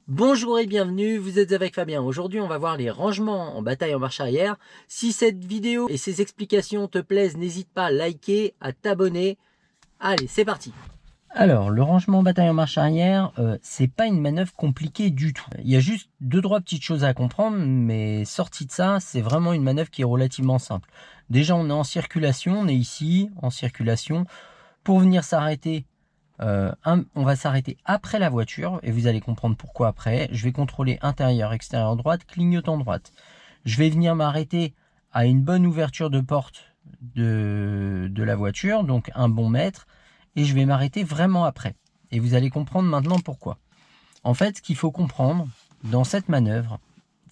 Bonjour et bienvenue, vous êtes avec Fabien. Aujourd'hui on va voir les rangements en bataille en marche arrière. Si cette vidéo et ces explications te plaisent, n'hésite pas à liker, à t'abonner. Allez, c'est parti. Alors, le rangement en bataille en marche arrière, c'est pas une manœuvre compliquée du tout. Il y a juste 2-3 petites choses à comprendre, mais sorti de ça, c'est vraiment une manœuvre qui est relativement simple. Déjà, on est en circulation, on est ici, en circulation. Pour venir s'arrêter, on va s'arrêter après la voiture, et vous allez comprendre pourquoi après. Je vais contrôler intérieur, extérieur droite, clignotant droite. Je vais venir m'arrêter à une bonne ouverture de porte de la voiture, donc un bon mètre. Et je vais m'arrêter vraiment après. Et vous allez comprendre maintenant pourquoi. En fait, ce qu'il faut comprendre dans cette manœuvre,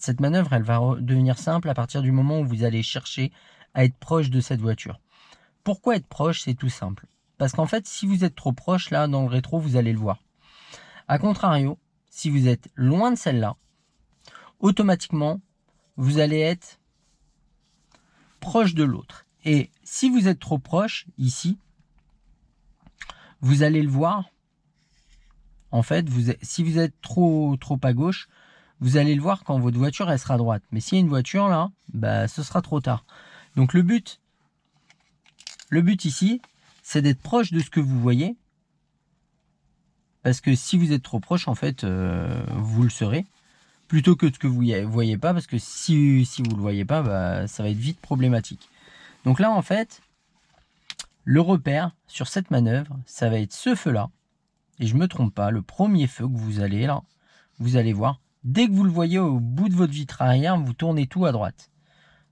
elle va devenir simple à partir du moment où vous allez chercher à être proche de cette voiture. Pourquoi être proche? C'est tout simple. Parce qu'en fait, si vous êtes trop proche, là, dans le rétro, vous allez le voir. A contrario, si vous êtes loin de celle-là, automatiquement, vous allez être proche de l'autre. Et si vous êtes trop proche, ici, vous allez le voir, en fait, si vous êtes trop à gauche, vous allez le voir quand votre voiture elle sera à droite. Mais s'il y a une voiture là, bah, ce sera trop tard. Donc le but ici, c'est d'être proche de ce que vous voyez. Parce que si vous êtes trop proche, en fait, vous le serez. Plutôt que de ce que vous ne voyez pas, parce que si vous ne le voyez pas, bah, ça va être vite problématique. Donc là, en fait, le repère sur cette manœuvre, ça va être ce feu-là. Et je ne me trompe pas, le premier feu que vous allez là, vous allez voir, dès que vous le voyez au bout de votre vitre arrière, vous tournez tout à droite.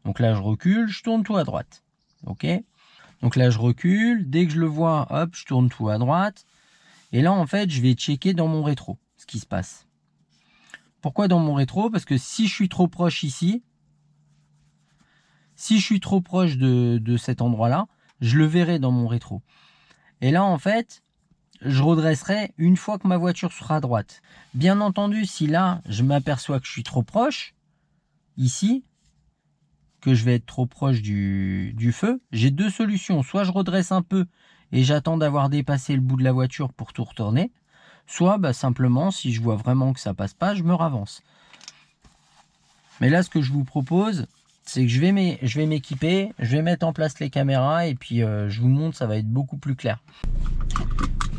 Donc là, je recule, je tourne tout à droite. Ok? Donc là, je recule, dès que je le vois, hop, je tourne tout à droite. Et là, en fait, je vais checker dans mon rétro ce qui se passe. Pourquoi dans mon rétro? Parce que si je suis trop proche ici, si je suis trop proche de cet endroit-là, je le verrai dans mon rétro. Et là, en fait, je redresserai une fois que ma voiture sera à droite. Bien entendu, si là, je m'aperçois que je suis trop proche, ici, que je vais être trop proche du feu, j'ai deux solutions. Soit je redresse un peu et j'attends d'avoir dépassé le bout de la voiture pour tout retourner. Soit, bah, simplement, si je vois vraiment que ça passe pas, je me ravance. Mais là, ce que je vous propose, c'est que je vais m'équiper, je vais mettre en place les caméras et puis je vous montre, ça va être beaucoup plus clair.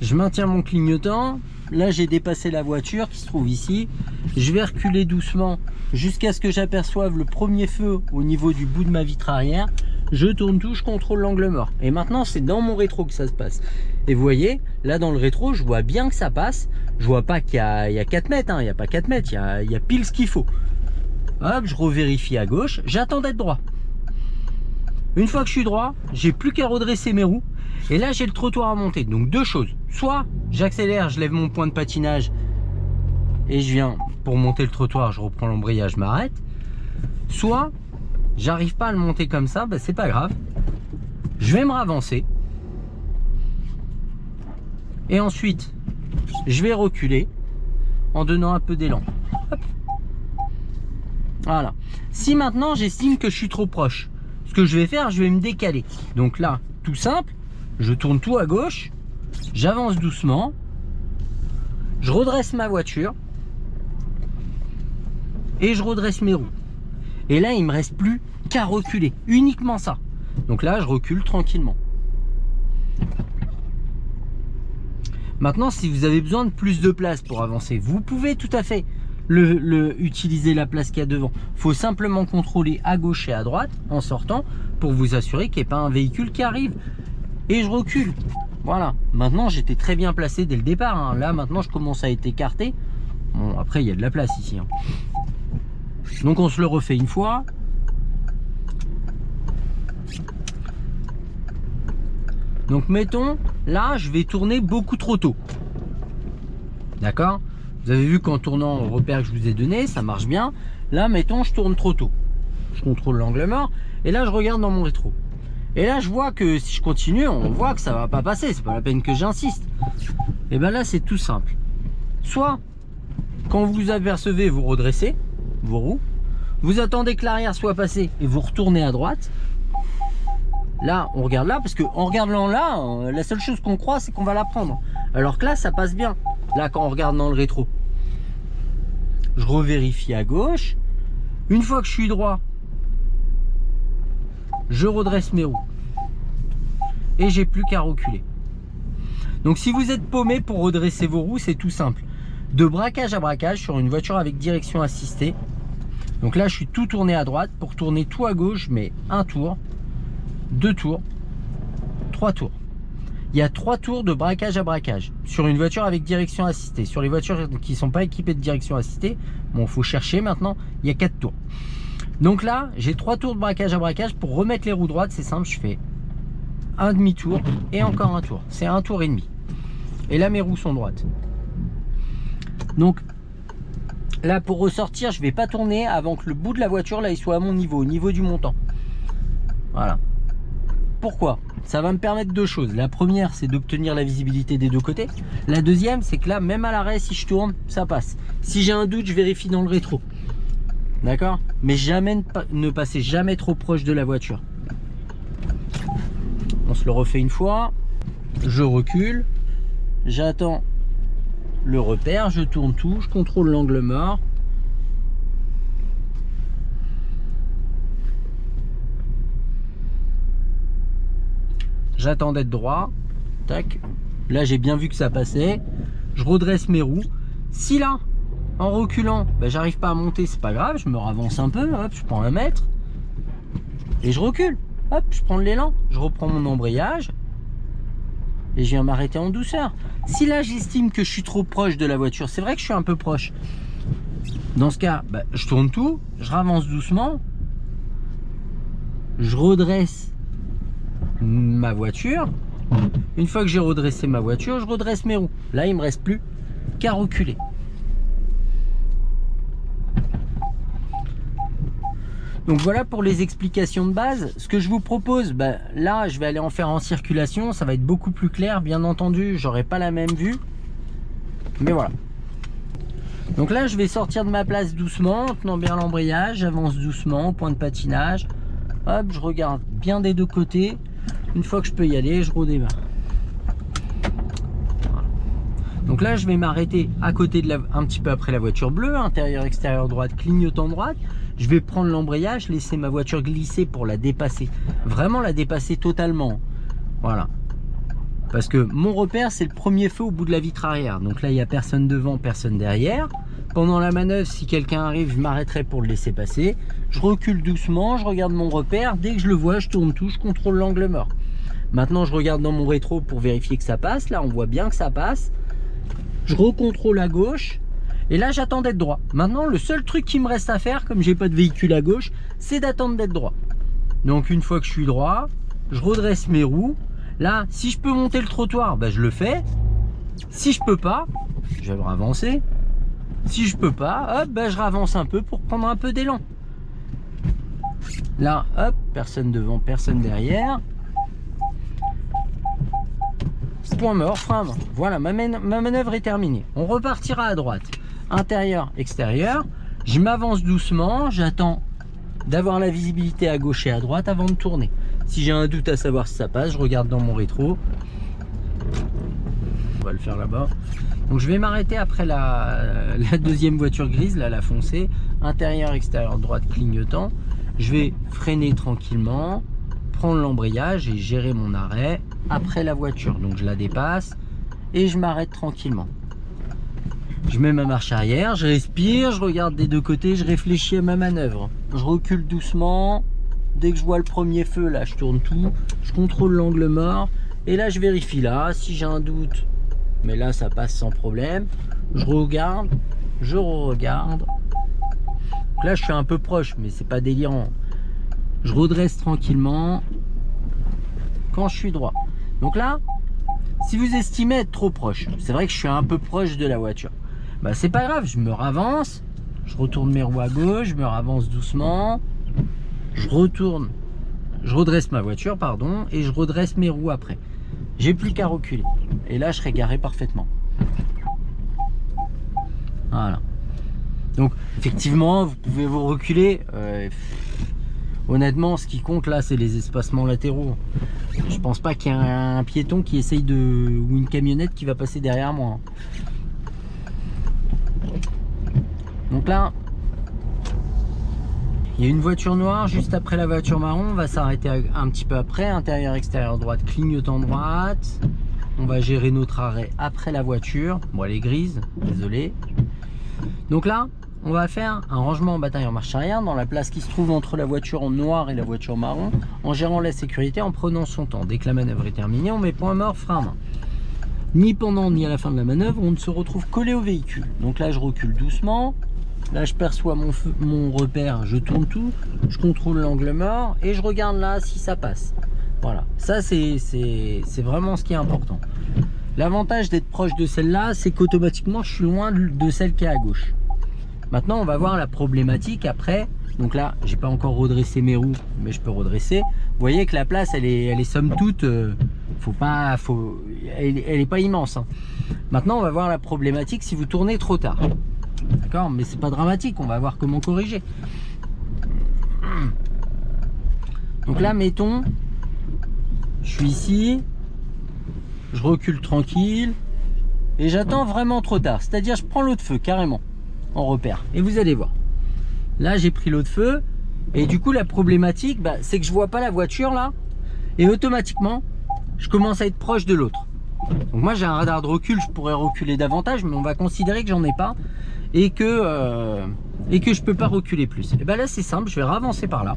Je maintiens mon clignotant. Là, j'ai dépassé la voiture qui se trouve ici. Je vais reculer doucement jusqu'à ce que j'aperçoive le premier feu au niveau du bout de ma vitre arrière. Je tourne tout, je contrôle l'angle mort. Et maintenant, c'est dans mon rétro que ça se passe. Et vous voyez, là dans le rétro, je vois bien que ça passe. Je vois pas qu'il y a 4 mètres, hein. Il n'y a pas 4 mètres, il y a pile ce qu'il faut. Hop, je revérifie à gauche, j'attends d'être droit. Une fois que je suis droit, j'ai plus qu'à redresser mes roues. Et là, j'ai le trottoir à monter. Donc deux choses. Soit j'accélère, je lève mon point de patinage et je viens pour monter le trottoir, je reprends l'embrayage, je m'arrête. Soit j'arrive pas à le monter comme ça, bah, c'est pas grave. Je vais me ravancer. Et ensuite, je vais reculer en donnant un peu d'élan. Hop. Voilà. Si maintenant j'estime que je suis trop proche, ce que je vais faire, je vais me décaler. Donc là, tout simple, je tourne tout à gauche, j'avance doucement, je redresse ma voiture et je redresse mes roues. Et là, il me reste plus qu'à reculer, uniquement ça. Donc là, je recule tranquillement. Maintenant, si vous avez besoin de plus de place pour avancer, vous pouvez tout à fait utiliser la place qu'il y a devant. Il faut simplement contrôler à gauche et à droite en sortant pour vous assurer qu'il n'y ait pas un véhicule qui arrive. Et je recule. Voilà. Maintenant, j'étais très bien placé dès le départ, hein. Là, maintenant, je commence à être écarté. Bon, après, il y a de la place ici, hein. Donc, on se le refait une fois. Donc, mettons, là, je vais tourner beaucoup trop tôt. D'accord? Vous avez vu qu'en tournant au repère que je vous ai donné, ça marche bien. Là, mettons, je tourne trop tôt. Je contrôle l'angle mort. Et là, je regarde dans mon rétro. Et là, je vois que si je continue, on voit que ça va pas passer. C'est pas la peine que j'insiste. Et bien là, c'est tout simple. Soit, quand vous vous apercevez, vous redressez vos roues. Vous attendez que l'arrière soit passé et vous retournez à droite. Là, on regarde là, parce qu'en regardant là, la seule chose qu'on croit, c'est qu'on va la prendre. Alors que là, ça passe bien. Là, quand on regarde dans le rétro, je revérifie à gauche. Une fois que je suis droit, je redresse mes roues. Et j'ai plus qu'à reculer. Donc si vous êtes paumé pour redresser vos roues, c'est tout simple. De braquage à braquage sur une voiture avec direction assistée. Donc là, je suis tout tourné à droite. Pour tourner tout à gauche, je mets un tour, 2 tours, 3 tours. Il y a 3 tours de braquage à braquage sur une voiture avec direction assistée. Sur les voitures qui ne sont pas équipées de direction assistée, bon, il faut chercher maintenant, il y a 4 tours. Donc là, j'ai 3 tours de braquage à braquage. Pour remettre les roues droites, c'est simple, je fais un demi-tour et encore un tour. C'est un tour et demi. Et là, mes roues sont droites. Donc là, pour ressortir, je ne vais pas tourner avant que le bout de la voiture, là, il soit à mon niveau, au niveau du montant. Voilà. Pourquoi? Ça va me permettre 2 choses. La première, c'est d'obtenir la visibilité des 2 côtés. La deuxième, c'est que là, même à l'arrêt, si je tourne, ça passe. Si j'ai un doute, je vérifie dans le rétro. D'accord? Mais jamais ne passez jamais trop proche de la voiture. On se le refait une fois. Je recule. J'attends le repère. Je tourne tout. Je contrôle l'angle mort. J'attends d'être droit. Tac. Là, j'ai bien vu que ça passait. Je redresse mes roues. Si là, en reculant, ben, j'arrive pas à monter, c'est pas grave. Je me ravance un peu. Hop, je prends 1 mètre. Et je recule. Hop, je prends de l'élan. Je reprends mon embrayage. Et je viens m'arrêter en douceur. Si là, j'estime que je suis trop proche de la voiture, c'est vrai que je suis un peu proche. Dans ce cas, ben, je tourne tout. Je ravance doucement. Je redresse ma voiture. Une fois que j'ai redressé ma voiture, je redresse mes roues. Là, il me reste plus qu'à reculer. Donc voilà pour les explications de base. Ce que je vous propose, ben, là, je vais aller en faire en circulation. Ça va être beaucoup plus clair. Bien entendu, j'aurai pas la même vue. Mais voilà. Donc là, je vais sortir de ma place doucement, en tenant bien l'embrayage. J'avance doucement au point de patinage. Hop, je regarde bien des 2 côtés. Une fois que je peux y aller, je redémarre. Voilà. Donc là, je vais m'arrêter à côté de un petit peu après la voiture bleue, intérieur, extérieur, droite, clignotant droite. Je vais prendre l'embrayage, laisser ma voiture glisser pour la dépasser. Vraiment la dépasser totalement. Voilà. Parce que mon repère, c'est le premier feu au bout de la vitre arrière. Donc là, il n'y a personne devant, personne derrière. Pendant la manœuvre, si quelqu'un arrive, je m'arrêterai pour le laisser passer. Je recule doucement, je regarde mon repère. Dès que je le vois, je tourne tout, je contrôle l'angle mort. Maintenant, je regarde dans mon rétro pour vérifier que ça passe. Là, on voit bien que ça passe. Je recontrôle à gauche. Et là, j'attends d'être droit. Maintenant, le seul truc qui me reste à faire, comme j'ai pas de véhicule à gauche, c'est d'attendre d'être droit. Donc, une fois que je suis droit, je redresse mes roues. Là, si je peux monter le trottoir, ben, je le fais. Si je peux pas, je vais avancer. Si je peux pas, hop, ben, je ravance un peu pour prendre un peu d'élan. Là, hop, personne devant, personne derrière. Point mort, frein avant. Voilà, ma manœuvre est terminée. On repartira à droite. Intérieur, extérieur. Je m'avance doucement. J'attends d'avoir la visibilité à gauche et à droite avant de tourner. Si j'ai un doute à savoir si ça passe, je regarde dans mon rétro. On va le faire là-bas. Donc je vais m'arrêter après la deuxième voiture grise, là, la foncée. Intérieur, extérieur, droite, clignotant. Je vais freiner tranquillement, prendre l'embrayage et gérer mon arrêt après la voiture. Donc je la dépasse et je m'arrête tranquillement. Je mets ma marche arrière, je respire, je regarde des 2 côtés, je réfléchis à ma manœuvre. Je recule doucement. Dès que je vois le premier feu, là, je tourne tout. Je contrôle l'angle mort. Et là, je vérifie là. Si j'ai un doute, mais là, ça passe sans problème. Je regarde, je re-regarde. Donc là, je suis un peu proche, mais c'est pas délirant. Je redresse tranquillement quand je suis droit. Donc là, si vous estimez être trop proche, c'est vrai que je suis un peu proche de la voiture. Bah, c'est pas grave, je me ravance. Je retourne mes roues à gauche, je me ravance doucement. Je retourne, je redresse ma voiture, pardon, et je redresse mes roues après. J'ai plus qu'à reculer. Et là, je serai garé parfaitement. Voilà. Donc, effectivement, vous pouvez vous reculer. Honnêtement, ce qui compte là, c'est les espacements latéraux. Je pense pas qu'il y ait un piéton qui essaye de... ou une camionnette qui va passer derrière moi. Donc là, il y a une voiture noire juste après la voiture marron. On va s'arrêter un petit peu après. Intérieur, extérieur, droite, clignotant droite. On va gérer notre arrêt après la voiture. Bon, elle est grise, désolé. Donc là, on va faire un rangement en bataille en marche arrière dans la place qui se trouve entre la voiture en noir et la voiture marron, en gérant la sécurité, en prenant son temps. Dès que la manœuvre est terminée, on met point mort, frein à main. Ni pendant ni à la fin de la manœuvre, on ne se retrouve collé au véhicule. Donc là, je recule doucement. Là, je perçois mon repère, je tourne tout, je contrôle l'angle mort et je regarde là si ça passe. Voilà, ça c'est vraiment ce qui est important. L'avantage d'être proche de celle-là, c'est qu'automatiquement, je suis loin de celle qui est à gauche. Maintenant, on va voir la problématique après. Donc là, j'ai pas encore redressé mes roues, mais je peux redresser. Vous voyez que la place, elle est somme toute, elle est pas immense. Hein. Maintenant, on va voir la problématique si vous tournez trop tard. D'accord, mais c'est pas dramatique. On va voir comment corriger. Donc là, mettons, je suis ici, je recule tranquille et j'attends vraiment trop tard. C'est-à-dire, je prends l'eau de feu carrément en repère. Et vous allez voir. Là, j'ai pris l'eau de feu et du coup, la problématique, c'est que je vois pas la voiture là et automatiquement, je commence à être proche de l'autre. Donc moi, j'ai un radar de recul, je pourrais reculer davantage, mais on va considérer que j'en ai pas et que je peux pas reculer plus. Et là, c'est simple, je vais ravancer par là.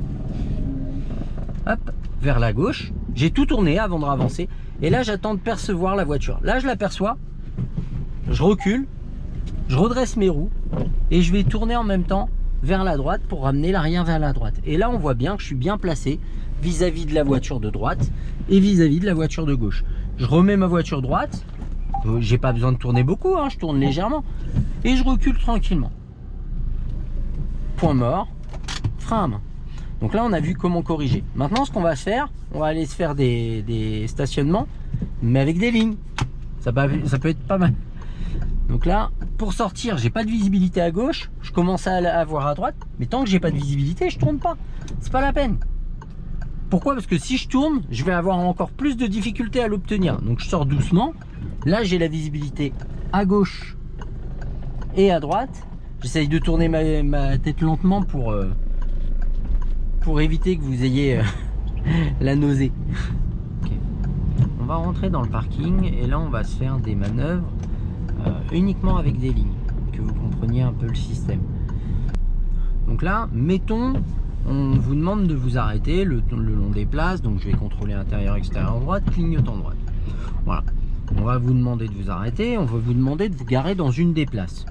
Hop, vers la gauche. J'ai tout tourné avant de ravancer. Et là, j'attends de percevoir la voiture. Là, je l'aperçois. Je recule. Je redresse mes roues. Et je vais tourner en même temps vers la droite pour ramener l'arrière vers la droite. Et là, on voit bien que je suis bien placé vis-à-vis de la voiture de droite et vis-à-vis de la voiture de gauche. Je remets ma voiture droite. J'ai pas besoin de tourner beaucoup, hein, je tourne légèrement. Et je recule tranquillement. Point mort. Frein à main. Donc là, on a vu comment corriger. Maintenant, ce qu'on va faire, on va aller se faire des stationnements, mais avec des lignes. Ça peut être pas mal. Donc là, pour sortir, j'ai pas de visibilité à gauche. Je commence à voir à droite. Mais tant que j'ai pas de visibilité, je tourne pas. C'est pas la peine. Pourquoi? Parce que si je tourne, je vais avoir encore plus de difficultés à l'obtenir. Donc je sors doucement. Là, j'ai la visibilité à gauche et à droite. J'essaye de tourner ma tête lentement pour éviter que vous ayez la nausée. Okay. On va rentrer dans le parking et là on va se faire des manœuvres uniquement avec des lignes, que vous compreniez un peu le système. Donc là, mettons, on vous demande de vous arrêter le long des places, donc je vais contrôler intérieur, extérieur, droite, clignotant droite. Voilà. On va vous demander de vous arrêter, on va vous demander de vous garer dans une des places.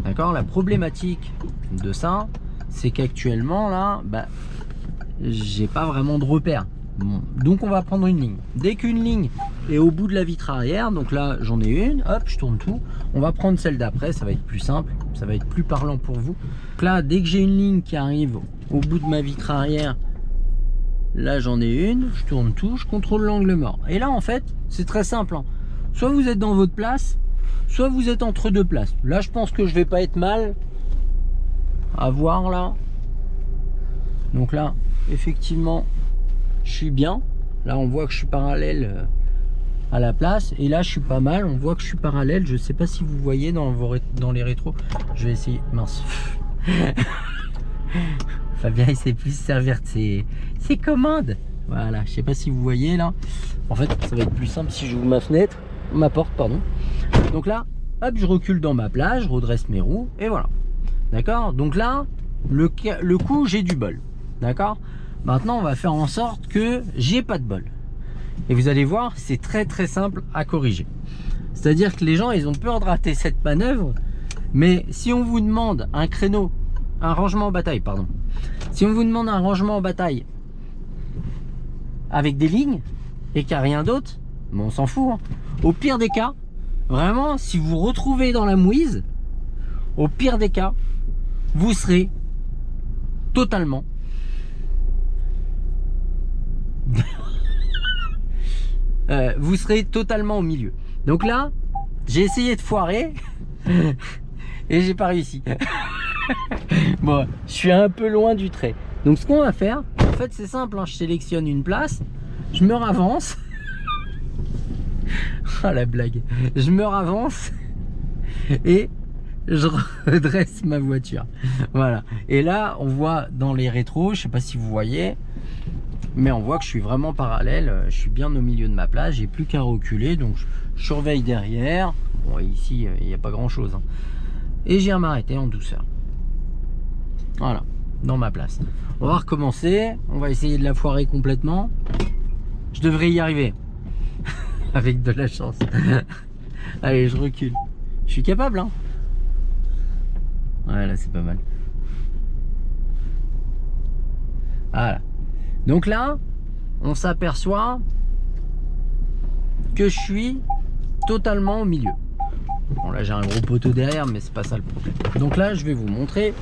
D'accord? La problématique de ça, c'est qu'actuellement là, j'ai pas vraiment de repère. Bon, donc on va prendre une ligne. Dès qu'une ligne est au bout de la vitre arrière, donc là j'en ai une, hop, je tourne tout. On va prendre celle d'après, ça va être plus simple, ça va être plus parlant pour vous. Donc là, dès que j'ai une ligne qui arrive au bout de ma vitre arrière, là j'en ai une, je tourne tout, je contrôle l'angle mort. Et là en fait, c'est très simple. Hein. Soit vous êtes dans votre place, soit vous êtes entre deux places. Là je pense que je vais pas être mal à voir là. Donc là, effectivement, je suis bien. Là, on voit que je suis parallèle à la place. Et là, je suis pas mal. On voit que je suis parallèle. Je sais pas si vous voyez dans les rétros. Je vais essayer. Mince. Fabien, il sait plus se servir de ses commandes. Voilà. Je sais pas si vous voyez là. En fait, ça va être plus simple si j'ouvre ma porte, pardon. Donc là, hop, je recule dans ma place. Je redresse mes roues. Et voilà. D'accord. Donc là, le coup, j'ai du bol. D'accord. Maintenant, on va faire en sorte que j'ai pas de bol. Et vous allez voir, c'est très très simple à corriger. C'est-à-dire que les gens, ils ont peur de rater cette manœuvre. Mais si on vous demande un créneau, un rangement en bataille, pardon. Si on vous demande un rangement en bataille avec des lignes et qu'il n'y a rien d'autre, mais on s'en fout. Hein. Au pire des cas, vraiment, si vous vous retrouvez dans la mouise, au pire des cas, vous serez totalement vous serez totalement au milieu. Donc là, j'ai essayé de foirer et j'ai pas réussi. Bon, je suis un peu loin du trait. Donc ce qu'on va faire, fait, c'est simple, hein. Je sélectionne une place, je me ravance. Ah la blague. Je me ravance et je redresse ma voiture. Voilà. Et là, on voit dans les rétros, je sais pas si vous voyez, mais on voit que je suis vraiment parallèle. Je suis bien au milieu de ma place. J'ai plus qu'à reculer, donc je surveille derrière. Bon, ici, il n'y a pas grand chose, hein. Et j'ai à m'arrêter en douceur. Voilà, dans ma place. On va recommencer. On va essayer de la foirer complètement. Je devrais y arriver. Avec de la chance. Allez, je recule. Je suis capable, hein. Ouais, là, c'est pas mal. Voilà. Donc là, on s'aperçoit que je suis totalement au milieu. Bon, là, j'ai un gros poteau derrière, mais c'est pas ça le problème. Donc là, je vais vous montrer.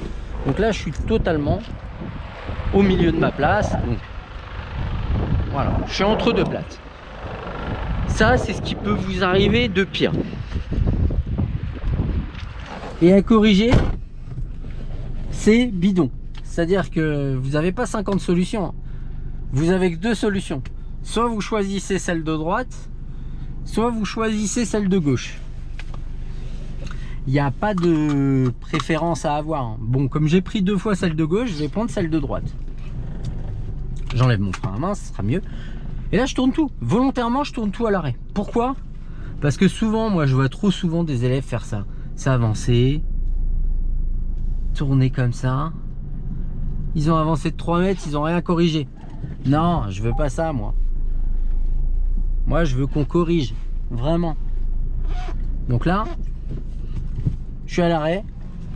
Donc là, je suis totalement au milieu de ma place. Donc, voilà, je suis entre deux places. Ça, c'est ce qui peut vous arriver de pire. Et à corriger, c'est bidon. C'est-à-dire que vous n'avez pas 50 solutions. Vous avez que 2 solutions. Soit vous choisissez celle de droite, soit vous choisissez celle de gauche. Il n'y a pas de préférence à avoir. Bon, comme j'ai pris 2 fois celle de gauche, je vais prendre celle de droite. J'enlève mon frein à main, ce sera mieux. Et là, je tourne tout. Volontairement, je tourne tout à l'arrêt. Pourquoi? Parce que souvent, moi, je vois trop souvent des élèves faire ça. S'avancer, tourner comme ça. Ils ont avancé de 3 mètres, ils n'ont rien corrigé. Non, je veux pas ça, moi. Moi, je veux qu'on corrige. Vraiment. Donc là, je suis à l'arrêt.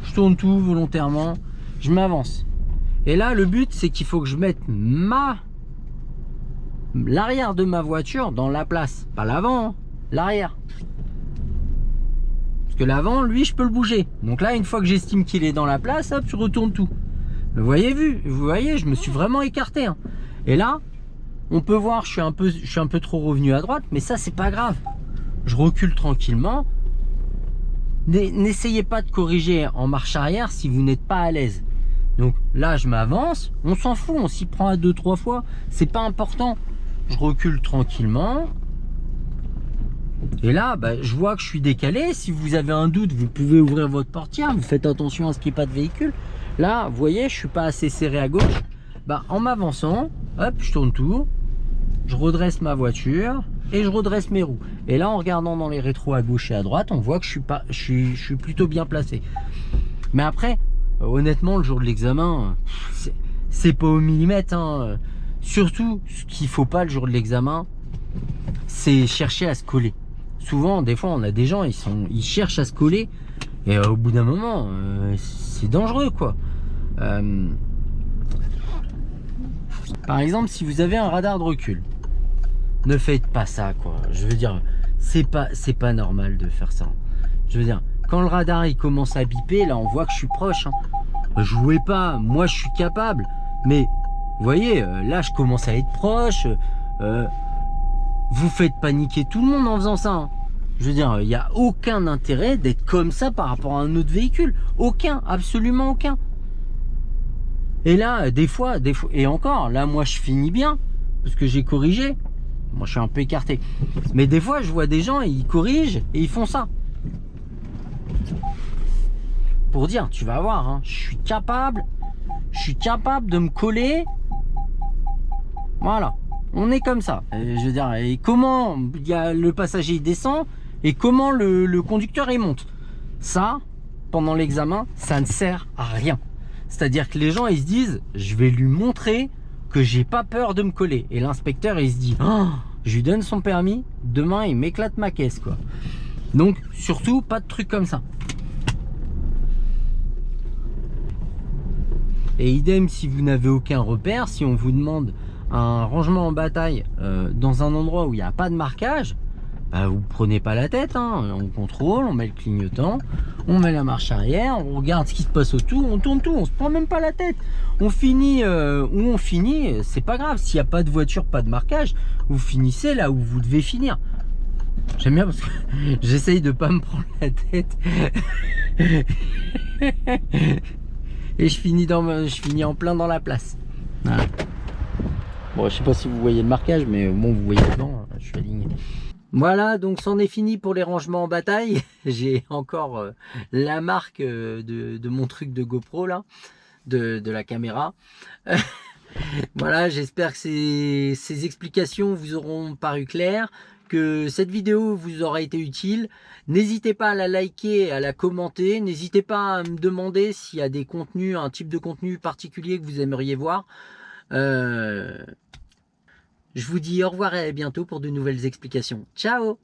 Je tourne tout volontairement. Je m'avance. Et là, le but, c'est qu'il faut que je mette l'arrière de ma voiture dans la place. Pas l'avant, hein, l'arrière. Parce que l'avant, lui, je peux le bouger. Donc là, une fois que j'estime qu'il est dans la place, hop, je retourne tout. Vous voyez, je me suis vraiment écarté, hein. Et là, on peut voir, je suis un peu trop revenu à droite, mais ça, c'est pas grave. Je recule tranquillement. N'essayez pas de corriger en marche arrière si vous n'êtes pas à l'aise. Donc là, je m'avance, on s'en fout, on s'y prend à 2-3 fois, c'est pas important. Je recule tranquillement. Et là, bah, je vois que je suis décalé. Si vous avez un doute, vous pouvez ouvrir votre portière. Vous faites attention à ce qu'il n'y ait pas de véhicule. Là, vous voyez, je suis pas assez serré à gauche. Bah, en m'avançant, hop, je tourne tout. Je redresse ma voiture et je redresse mes roues. Et là, en regardant dans les rétros à gauche et à droite, on voit que je suis plutôt bien placé. Mais après, honnêtement, le jour de l'examen, c'est pas au millimètre, hein. Surtout, ce qu'il faut pas le jour de l'examen, c'est chercher à se coller. Souvent, des fois, on a des gens, ils cherchent à se coller, et au bout d'un moment, c'est dangereux, quoi. Par exemple, si vous avez un radar de recul, ne faites pas ça, quoi. Je veux dire, c'est pas normal de faire ça. Je veux dire, quand le radar il commence à biper, là, on voit que je suis proche, hein. Jouez pas, moi, je suis capable, mais vous voyez, là, je commence à être proche. Vous faites paniquer tout le monde en faisant ça, hein. Je veux dire, il n'y a aucun intérêt d'être comme ça par rapport à un autre véhicule. Aucun, absolument aucun. Et là, des fois, et encore, là, moi, je finis bien, parce que j'ai corrigé. Moi, je suis un peu écarté. Mais des fois, je vois des gens, ils corrigent et ils font ça. Pour dire, tu vas voir, hein, je suis capable de me coller. Voilà. On est comme ça. Je veux dire, et comment le passager il descend et comment le conducteur il monte. Ça, pendant l'examen, ça ne sert à rien. C'est-à-dire que les gens ils se disent, je vais lui montrer que j'ai pas peur de me coller. Et l'inspecteur il se dit, oh, je lui donne son permis, demain il m'éclate ma caisse, quoi. Donc surtout pas de trucs comme ça. Et idem si vous n'avez aucun repère, si on vous demande un rangement en bataille dans un endroit où il n'y a pas de marquage, bah, vous prenez pas la tête, hein. On contrôle, on met le clignotant, on met la marche arrière, on regarde ce qui se passe autour, on tourne tout, on se prend même pas la tête. On finit où on finit, c'est pas grave. S'il n'y a pas de voiture, pas de marquage, vous finissez là où vous devez finir. J'aime bien parce que j'essaye de pas me prendre la tête. Et je finis en plein dans la place. Voilà. Bon, je sais pas si vous voyez le marquage, mais bon, vous voyez dedans, je suis aligné. Voilà, donc c'en est fini pour les rangements en bataille. J'ai encore la marque de mon truc de GoPro là, de la caméra. Voilà, j'espère que ces explications vous auront paru claires, que cette vidéo vous aura été utile. N'hésitez pas à la liker, à la commenter. N'hésitez pas à me demander s'il y a des contenus, un type de contenu particulier que vous aimeriez voir. Je vous dis au revoir et à bientôt pour de nouvelles explications. Ciao!